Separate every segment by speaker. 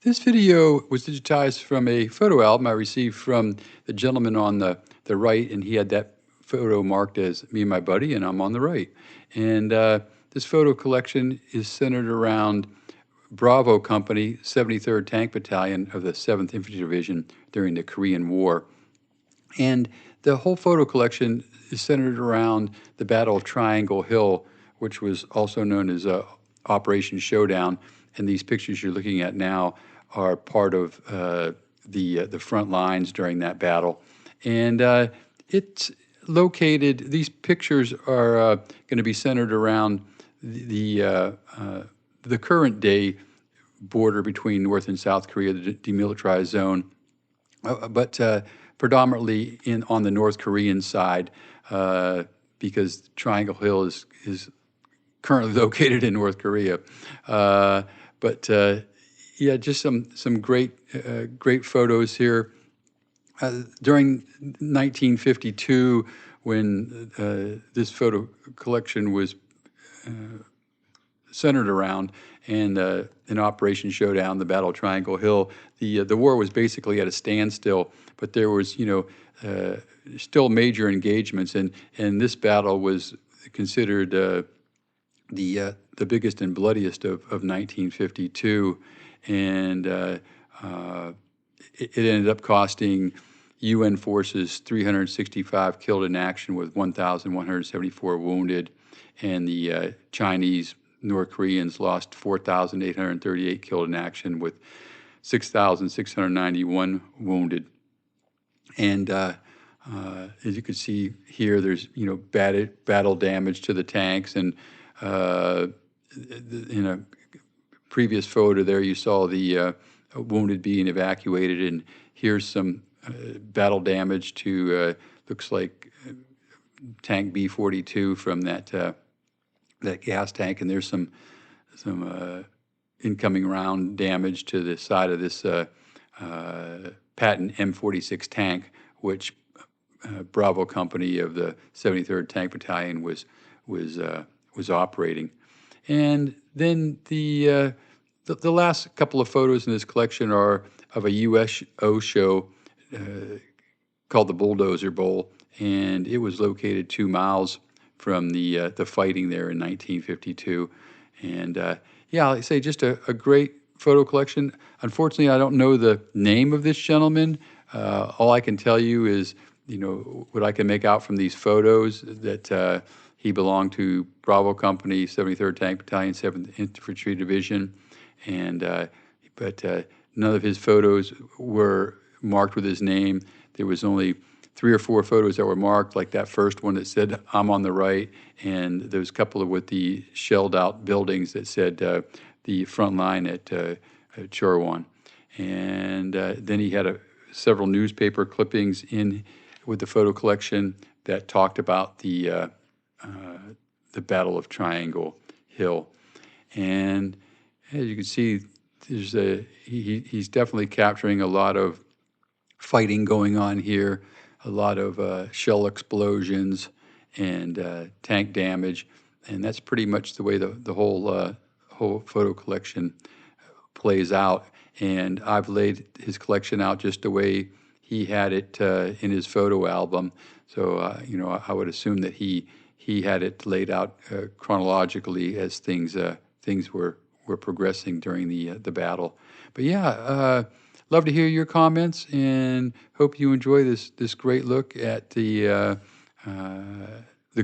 Speaker 1: This video was digitized from a photo album I received from the gentleman on the right, and he had that photo marked as me and my buddy, and I'm on the right. And this photo collection is centered around Bravo Company, 73rd Tank Battalion of the 7th Infantry Division during the Korean War. And the whole photo collection is centered around the Battle of Triangle Hill, which was also known as Operation Showdown. And these pictures you're looking at now are part of the front lines during that battle. And it's located, these pictures are going to be centered around the current day border between North and South Korea, the demilitarized zone, but predominantly on the North Korean side, because Triangle Hill is currently located in North Korea. Yeah, just some great photos here. During 1952, when this photo collection was centered around and in Operation Showdown, the Battle of Triangle Hill, the war was basically at a standstill, but there was still major engagements, and this battle was considered the biggest and bloodiest of 1952, and it ended up costing UN forces 365 killed in action with 1,174 wounded, and the Chinese North Koreans lost 4,838 killed in action with 6,691 wounded. And as you can see here, there's battle damage to the tanks, and in a previous photo there you saw the wounded being evacuated, and here's some battle damage to looks like tank B-42 from that gas tank, and there's some incoming round damage to the side of this Patton M-46 tank, which Bravo Company of the 73rd Tank Battalion was operating. And then the last couple of photos in this collection are of a USO show called the Bulldozer Bowl, and it was located 2 miles from the fighting there in 1952. And yeah, like I say, just a great photo collection. Unfortunately, I don't know the name of this gentleman. All I can tell you is, what I can make out from these photos, that he belonged to Bravo Company, 73rd Tank Battalion, 7th Infantry Division, and but none of his photos were marked with his name. There was only 3 or 4 photos that were marked, like that first one that said, "I'm on the right," and there was a couple with the shelled out buildings that said the front line at Chorwan. And then he had several newspaper clippings in with the photo collection that talked about the Battle of Triangle Hill. And as you can see, there's he's definitely capturing a lot of fighting going on here, a lot of shell explosions and tank damage, and that's pretty much the way the whole photo collection plays out. And I've laid his collection out just the way he had it in his photo album. So I would assume that he had it laid out chronologically as things were progressing during the battle. But yeah, love to hear your comments, and hope you enjoy this great look at the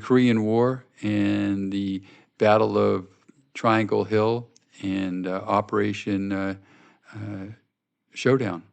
Speaker 1: Korean War and the Battle of Triangle Hill and Operation Showdown.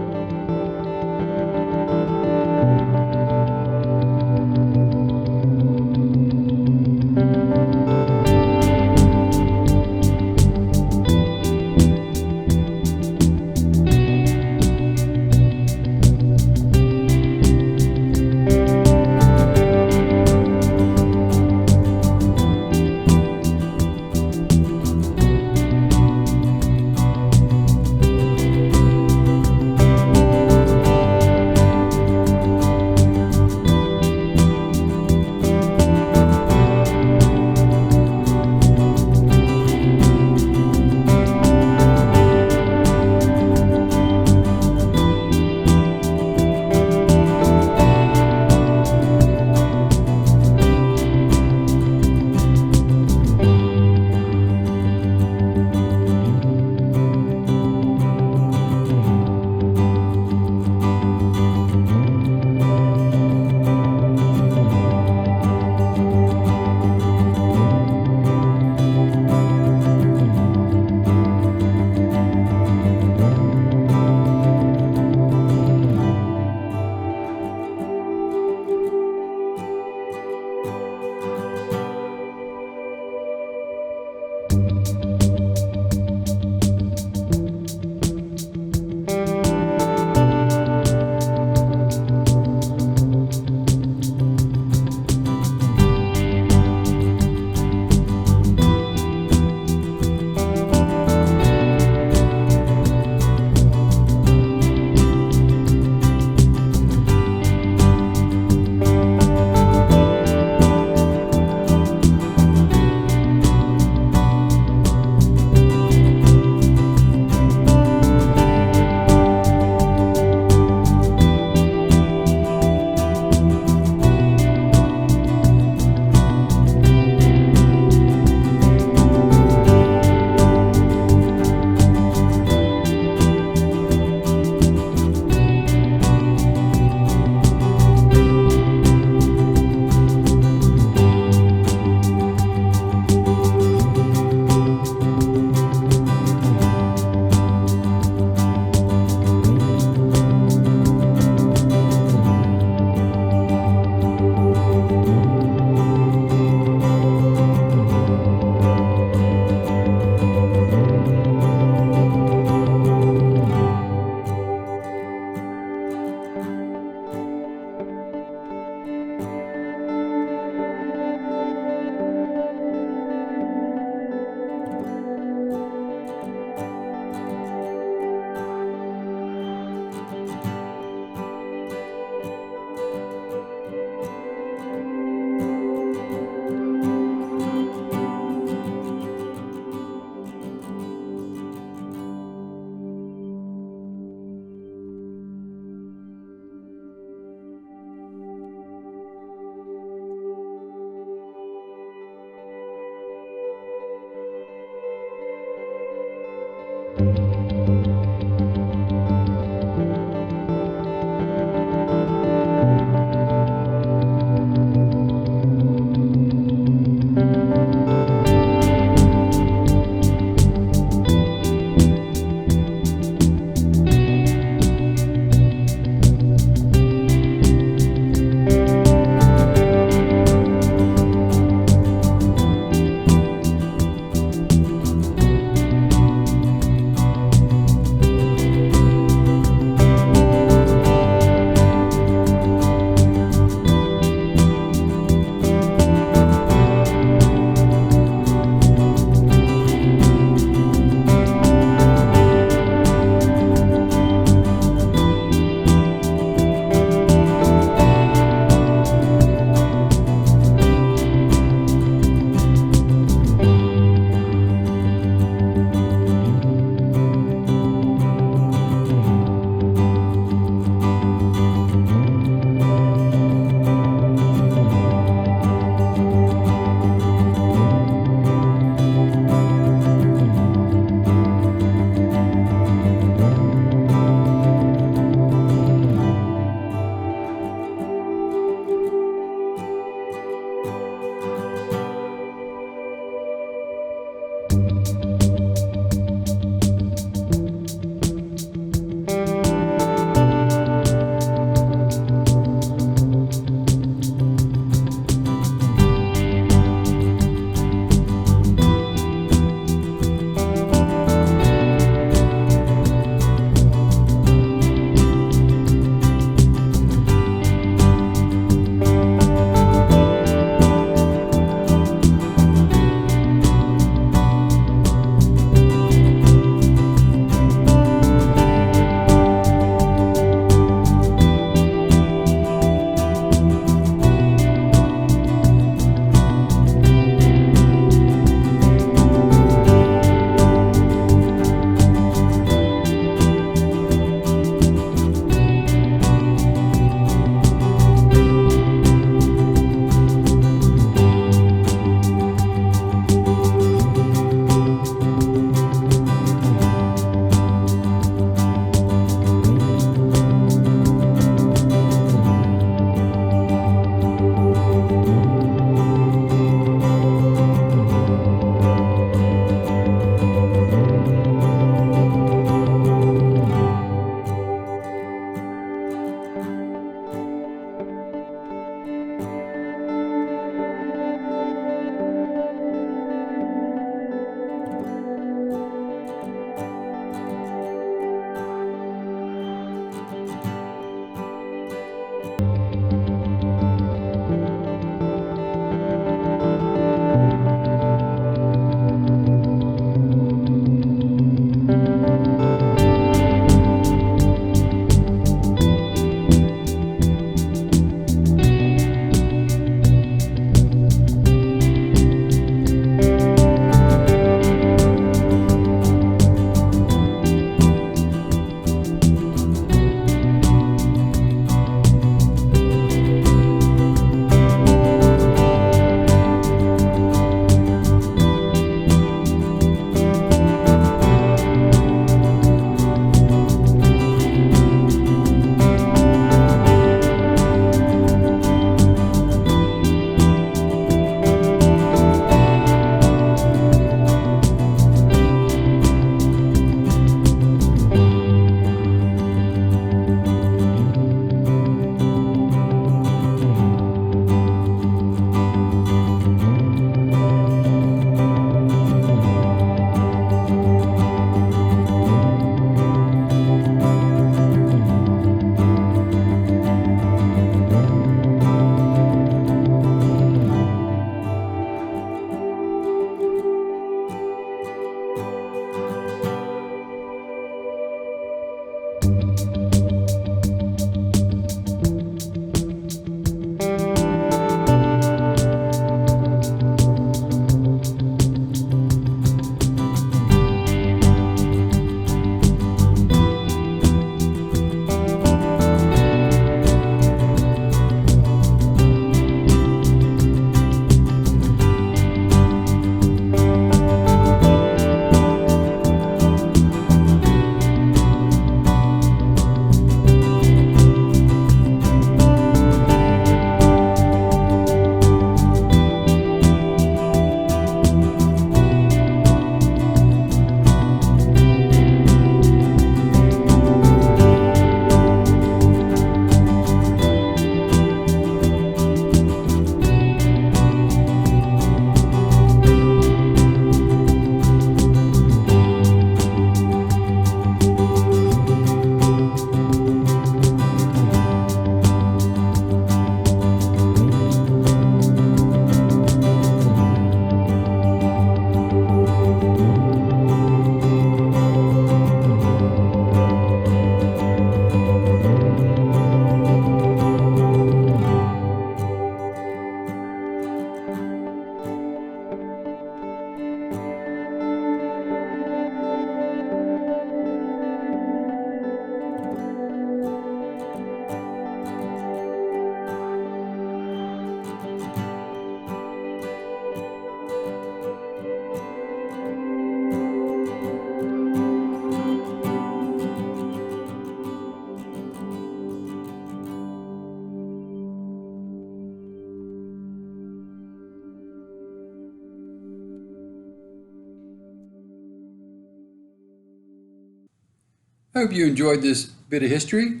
Speaker 1: I hope you enjoyed this bit of history.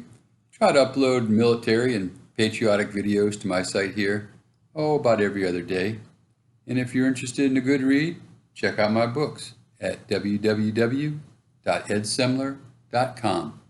Speaker 1: Try to upload military and patriotic videos to my site here, about every other day. And if you're interested in a good read, check out my books at www.edsemler.com.